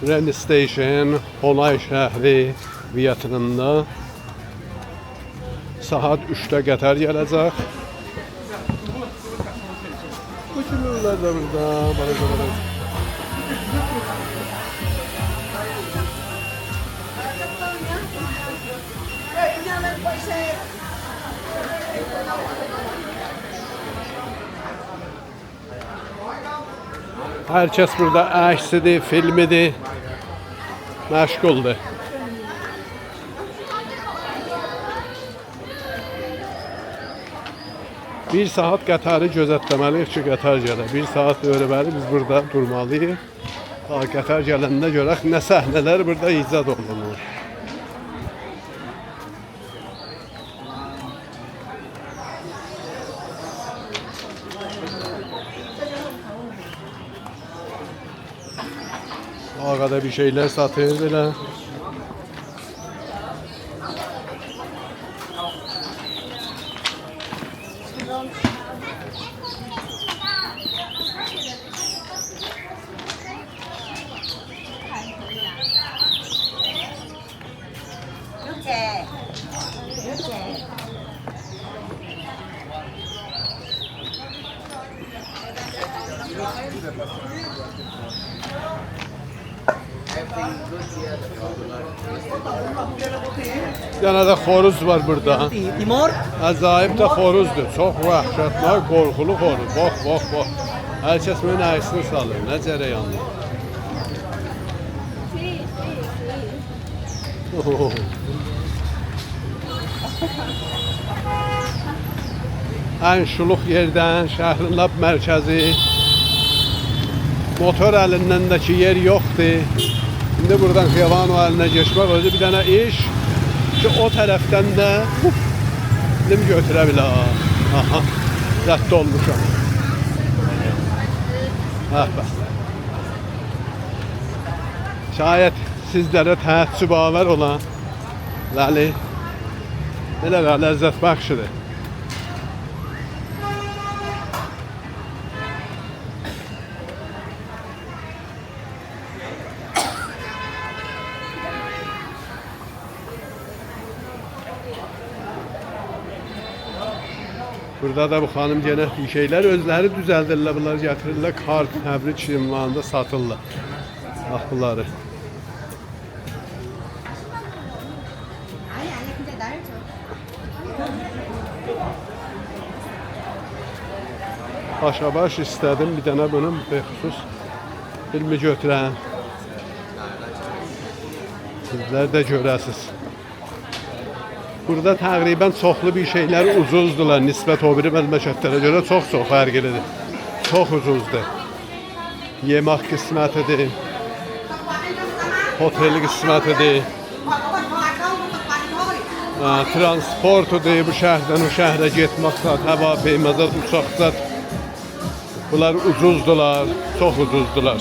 Ren Station, Honay şəhəri Vietnamda saat 3'te qatar gələcək. Bu kimlər də burada, balacalar. Herkes burada əksidir, filmidir, məşğuldur. Bir saat qatarı gözətləməliyik ki, qatar gələ. Bir saat öyrəməli biz burada durmalıyıq. Qatar gələndə görək nə səhnələr burada icad olunur. Ağada bir şeyler satır belə. Bir dənə də xoruz var burada. Timor. Əcaib də xoruzdur. Çox vəhşətli, qorxulu xoruz. Bax. Hər kəs mənə əksini salır. Nə cərəyandır. Ən şuluq yerdən, şəhrin lap mərkəzi. Motor əlindəndəki yer yoxdur. Şimdi buradan Xiyabano əlinə geçmək özü bir dənə iş ki o tərəfdən də lim götürə bilər. Aha, rədd olmuşam. Şayət sizlərə təəccüb avər olan bəli, belə ləzzət bəxşidir. Burada da bu xanım gene bir şeyler özləri düzəldirlər, bunları gətirirlər, kart, təbrik ünvanında satırlar. Bax bunları. Başa baş istədim bir dənə bunun bexüsus filmi götürən. Sizlər də görəsiz. Burada təqribən çoxlu bir şeylər ucuzdular nisbət o biri məmləkətlərə görə çox fərqlidir. Çox ucuzdur. Yemək qismətidir. Hotel qismətidir. Transportudur, bu şəhərdən o şəhərə getməkdə, hava beymazat, uçaqda. Bunlar ucuzdular, çox ucuzdular.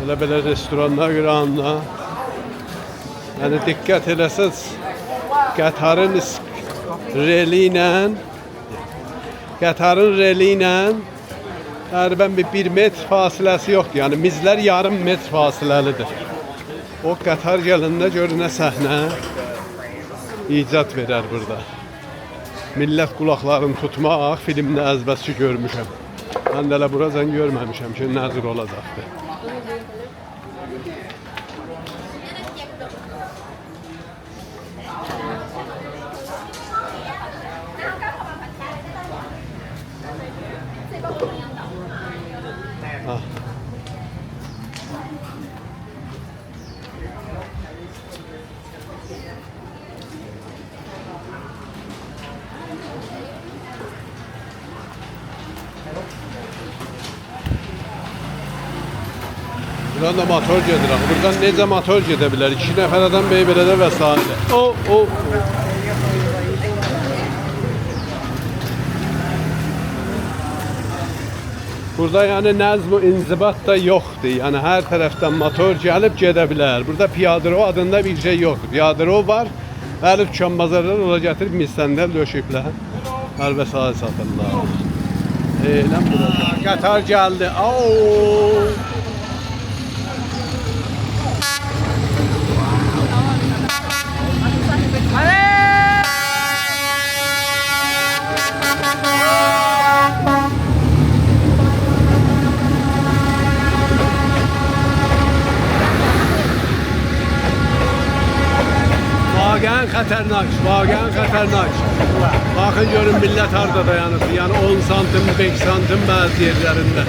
Belə restoranlar qırağında. Yəni diqqət eləsəz, Qatarın reli ilə təqribən bir metr fasiləsi yoxdur. Yəni mizlər yarım metr fasiləlidir. O Qatar gələndə görünə səhnə icad verər burada. Millət qulaqlarını tutmaq filmdə əzbəsi görmüşəm. Mən də elə buracan görməmişəm ki, nəzir olacaqdır. Buradan da motor gedir. Buradan necə motor gedə bilər? 2 nəfər adam Beybələdə və s. Burada yəni nəzm və inzibat da yoxdur. Yəni hər tərəfdən motor gəlib gedə bilər. Burada piyadero adında bir şey yoxdur. Piyadero var, Bəli, dükan bazarlar ora gətirib misləndə döşüblər. Hərbi sahə satırlar. Eyləm burada. Qatar gəldi. Au! Vaqəən xətərnak, vaqəən xətərnak. Baxın görün millət harda dayanır. Yəni 10 santim, 5 santim bəzi yerlərində.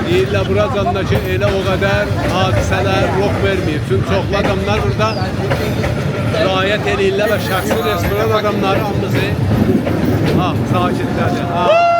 Deyirlər buradakı elə o qədər hadisələr yox verməyib. Çünki çoxlu adamlar burada riayət eləyirlər və şəxsi restoran adamlarımızı sakitlədir.